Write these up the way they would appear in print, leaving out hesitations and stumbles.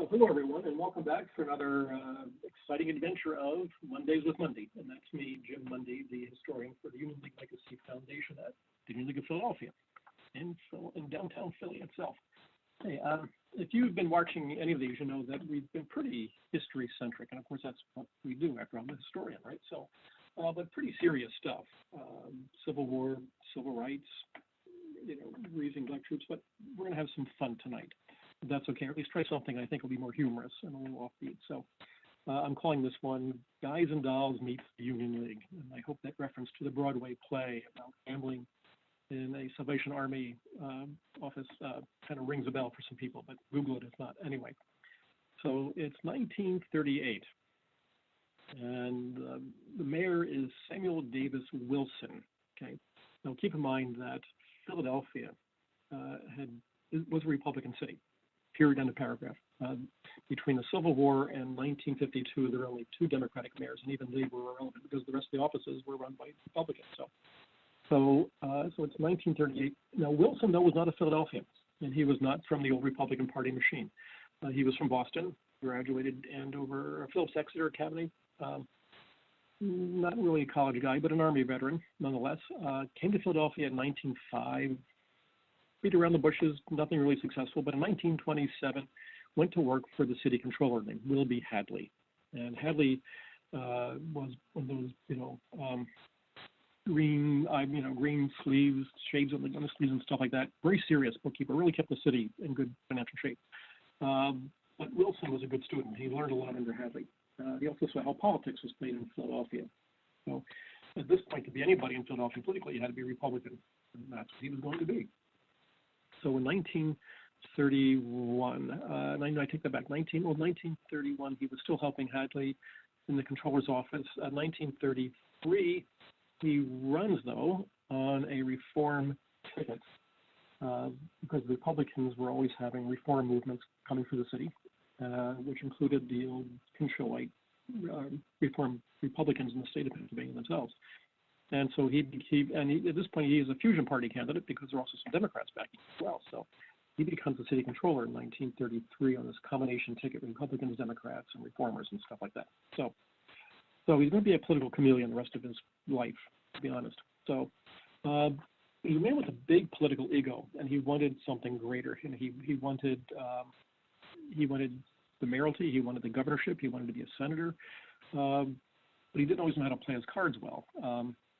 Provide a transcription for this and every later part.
Well, hello everyone, and welcome back for another exciting adventure of Mondays with Mundy. And that's me, Jim Mundy, the historian for the Union League Legacy Foundation at the Union League of Philadelphia, in downtown Philly itself. Hey, if you've been watching any of these, you know that we've been pretty history-centric, and of course that's what we do after I'm a historian, right? So, but pretty serious stuff, Civil War, civil rights, raising black troops, but we're going to have some fun tonight. If that's okay, or at least try something I think will be more humorous and a little offbeat. So I'm calling this one Guys and Dolls Meets the Union League. And I hope that reference to the Broadway play about gambling in a Salvation Army office kind of rings a bell for some people, but Google it if not. Anyway, so it's 1938, and the mayor is Samuel Davis Wilson. Okay, now keep in mind that Philadelphia was a Republican city. Period, end of paragraph. Between the Civil War and 1952, there were only two Democratic mayors, and even they were irrelevant because the rest of the offices were run by Republicans. So it's 1938. Now, Wilson, though, was not a Philadelphian, and he was not from the old Republican Party machine. He was from Boston, graduated Andover, Phillips Exeter Academy. Not really a college guy, but an Army veteran, nonetheless. Came to Philadelphia in 1905. Beat around the bushes, nothing really successful, but in 1927 went to work for the city controller named Wilby Hadley. And Hadley was one of those, green sleeves, shades on the sleeves and stuff like that. Very serious bookkeeper, really kept the city in good financial shape. But Wilson was a good student. He learned a lot under Hadley. He also saw how politics was played in Philadelphia. So at this point, to be anybody in Philadelphia politically, you had to be Republican, and that's what he was going to be. So in 1931, I take that back, 1931, he was still helping Hadley in the controller's office. 1933, he runs, though, on a reform ticket because the Republicans were always having reform movements coming through the city, which included the old Pinchot-like reform Republicans in the state of Pennsylvania themselves. And so at this point, he is a fusion party candidate because there are also some Democrats backing as well. So he becomes the city controller in 1933 on this combination ticket, Republicans, Democrats, and reformers and stuff like that. So he's going to be a political chameleon the rest of his life, to be honest. So he's a man with a big political ego, and he wanted something greater. And he wanted the mayoralty, he wanted the governorship, he wanted to be a senator, but he didn't always know how to play his cards well.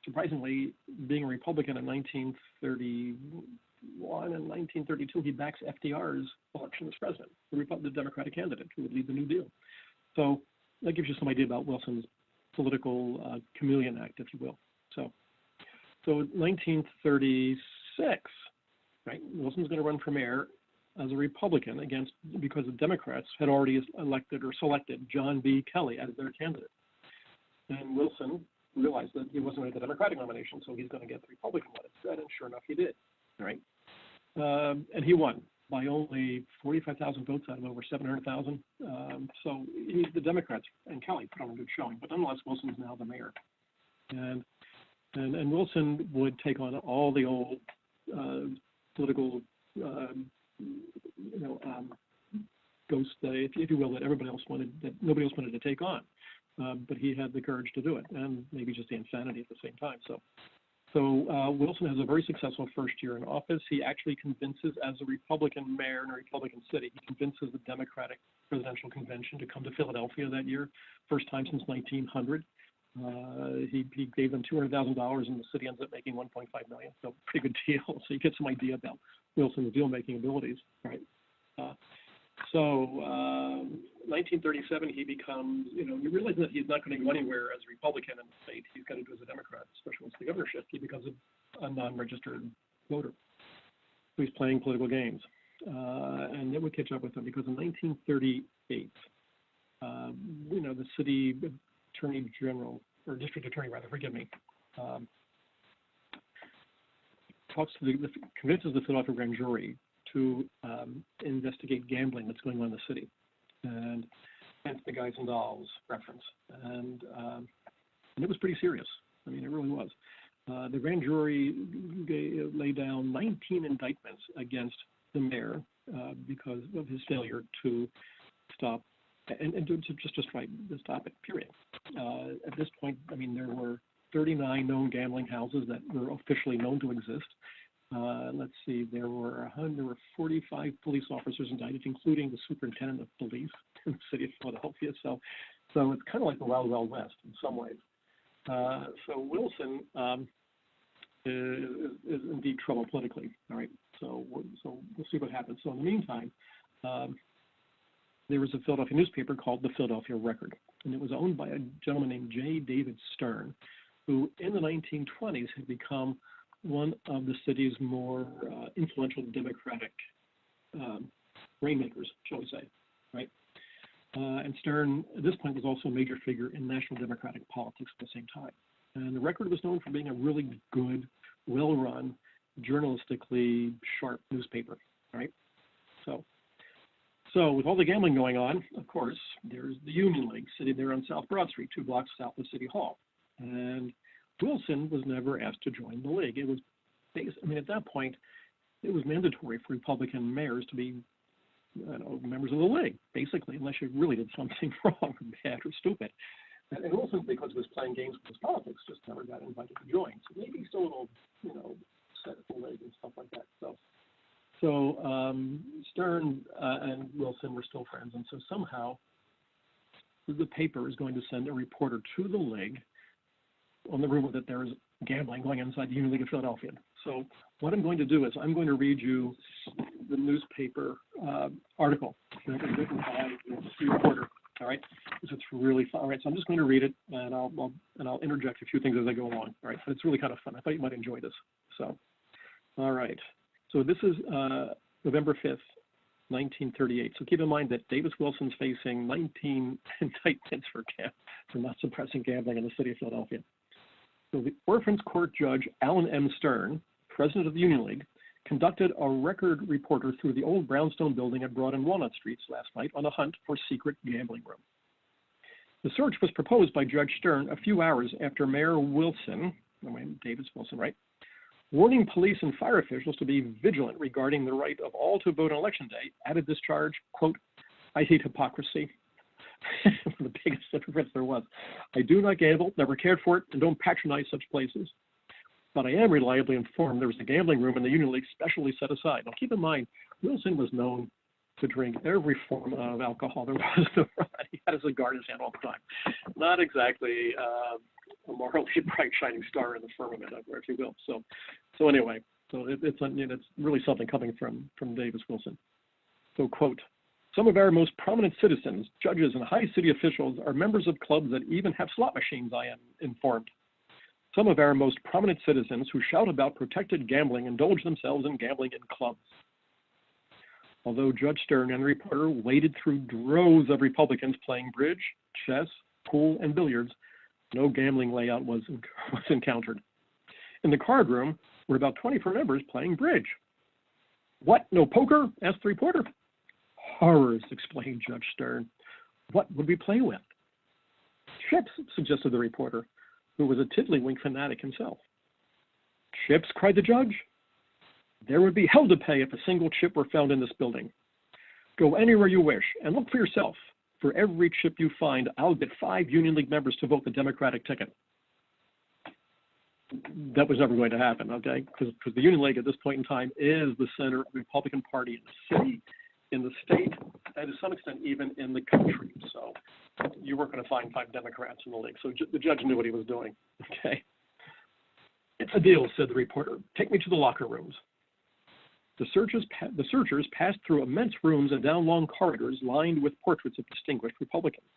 Surprisingly, being a Republican in 1931 and 1932, he backs FDR's election as president, the Democratic candidate who would lead the New Deal. So that gives you some idea about Wilson's political chameleon act, if you will. So 1936, right? Wilson's going to run for mayor as a Republican because the Democrats had already elected or selected John B. Kelly as their candidate. And Wilson realized that he wasn't going to get the Democratic nomination, so he's going to get the Republican one instead, and sure enough, he did, right? And he won by only 45,000 votes out of over 700,000. So the Democrats and Kelly put on a good showing, but nonetheless, Wilson's now the mayor. And Wilson would take on all the old political, ghosts, if you will, that nobody else wanted to take on. But he had the courage to do it, and maybe just the insanity at the same time. So Wilson has a very successful first year in office. He actually convinces, as a Republican mayor in a Republican city, he convinces the Democratic Presidential Convention to come to Philadelphia that year, first time since 1900. He gave them $200,000, and the city ends up making $1.5 million. So pretty good deal. So you get some idea about Wilson's deal-making abilities, right? 1937, he becomes, you realize that he's not going to go anywhere as a Republican in the state. He's got to do as a Democrat, especially once the governorship. He becomes a non-registered voter. So he's playing political games. And it would catch up with him because in 1938, the city attorney general, or district attorney rather, forgive me, convinces the Philadelphia grand jury to investigate gambling that's going on in the city, and hence the Guys and Dolls reference. And it was pretty serious. I mean, it really was. The grand jury laid down 19 indictments against the mayor because of his failure to stop, and to just right to stop it, period. At this point, I mean, there were 39 known gambling houses that were officially known to exist. Let's see, there were 45 police officers indicted, including the superintendent of police in the city of Philadelphia. So it's kind of like the Wild Wild West in some ways. So Wilson is indeed trouble politically. All right. So we'll see what happens. So in the meantime, there was a Philadelphia newspaper called the Philadelphia Record, and it was owned by a gentleman named J. David Stern, who in the 1920s had become one of the city's more influential Democratic rainmakers, shall we say, right? And Stern, at this point, was also a major figure in national Democratic politics at the same time. And the Record was known for being a really good, well-run, journalistically sharp newspaper, right? So with all the gambling going on, of course, there's the Union League sitting there on South Broad Street, 2 blocks south of City Hall. And Wilson was never asked to join the league. It was, at that point, it was mandatory for Republican mayors to be members of the league, basically, unless you really did something wrong or bad or stupid. And Wilson, because he was playing games with his politics, just never got invited to join. So maybe he's still a little, set at the league and stuff like that. So Stern and Wilson were still friends, and so somehow the paper is going to send a reporter to the league on the rumor that there is gambling going inside the Union League of Philadelphia. So what I'm going to do is I'm going to read you the newspaper article that was written by the reporter. All right, so it's really fun. All right, so I'm just going to read it, and I'll interject a few things as I go along. All right, but it's really kind of fun. I thought you might enjoy this. So, all right. So this is November 5th, 1938. So keep in mind that Davis Wilson's facing 19 indictments for not suppressing gambling in the city of Philadelphia. So the Orphans Court Judge Allen M. Stern, president of the Union League, conducted a record reporter through the old brownstone building at Broad and Walnut Streets last night on a hunt for secret gambling room. The search was proposed by Judge Stern a few hours after Mayor Wilson, Davis Wilson, right, warning police and fire officials to be vigilant regarding the right of all to vote on Election Day, added this charge, quote, "I hate hypocrisy." One of the biggest hypocrites there was. "I do not gamble, never cared for it, and don't patronize such places. But I am reliably informed there was a gambling room in the Union League specially set aside." Now keep in mind, Wilson was known to drink every form of alcohol there was to run. He had a cigar in his hand all the time. Not exactly a morally bright shining star in the firmament, if you will. So anyway, it's really something coming from Davis Wilson. So quote, "Some of our most prominent citizens, judges, and high city officials are members of clubs that even have slot machines, I am informed. Some of our most prominent citizens who shout about protected gambling indulge themselves in gambling in clubs." Although Judge Stern and the reporter waded through droves of Republicans playing bridge, chess, pool, and billiards, no gambling layout was encountered. In the card room were about 24 members playing bridge. "What, no poker?" asked the reporter. "Horrors," explained Judge Stern. "What would we play with?" "Chips," suggested the reporter, who was a tiddlywink fanatic himself. "Chips?" cried the judge. "There would be hell to pay if a single chip were found in this building. Go anywhere you wish and look for yourself. For every chip you find, I'll get 5 Union League members to vote the Democratic ticket." That was never going to happen, okay? Because the Union League at this point in time is the center of the Republican Party in the city, in the state, and to some extent even in the country. So you weren't going to find 5 Democrats in the league. So the judge knew what he was doing, okay? "It's a deal," said the reporter. "Take me to the locker rooms." The searchers passed through immense rooms and down long corridors lined with portraits of distinguished Republicans.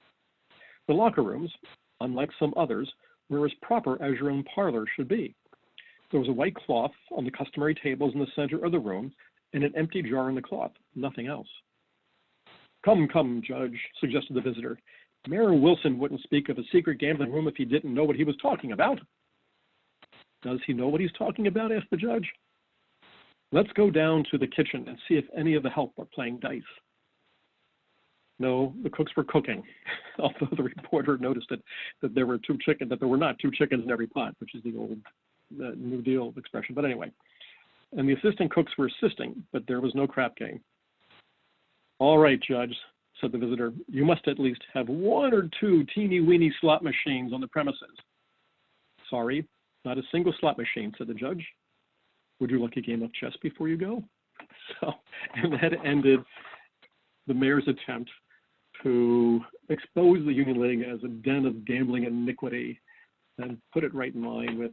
The locker rooms, unlike some others, were as proper as your own parlor should be. There was a white cloth on the customary tables in the center of the room and an empty jar in the cloth, nothing else. Come, Judge," suggested the visitor. "Mayor Wilson wouldn't speak of a secret gambling room if he didn't know what he was talking about." "Does he know what he's talking about?" asked the judge. "Let's go down to the kitchen and see if any of the help are playing dice." No, the cooks were cooking, although the reporter noticed that there were not 2 chickens in every pot, which is the old New Deal expression. But anyway, and the assistant cooks were assisting, but there was no crap game. "All right, Judge," said the visitor, "you must at least have one or two teeny-weeny slot machines on the premises." "Sorry, not a single slot machine," said the judge. "Would you like a game of chess before you go?" So, and that ended the mayor's attempt to expose the Union League as a den of gambling and and put it right in line with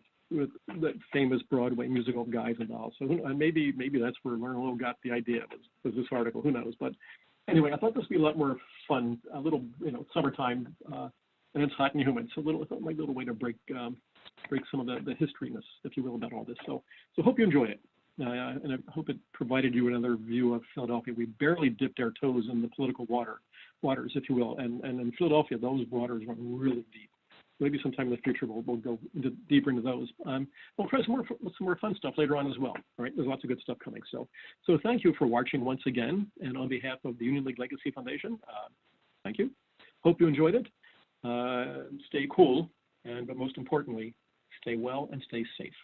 that famous Broadway musical Guys and Dolls. So maybe that's where Marlowe got the idea, was this article, who knows. But anyway, I thought this would be a lot more fun, a little, summertime, and it's hot and humid. So I thought my little way to break some of the historyness, if you will, about all this. So hope you enjoyed it. And I hope it provided you another view of Philadelphia. We barely dipped our toes in the political waters, if you will. And in Philadelphia, those waters run really deep. Maybe sometime in the future we'll go deeper into those. We'll try some more fun stuff later on as well. All right, there's lots of good stuff coming. So thank you for watching once again. And on behalf of the Union League Legacy Foundation, thank you. Hope you enjoyed it. Stay cool, but most importantly, stay well and stay safe.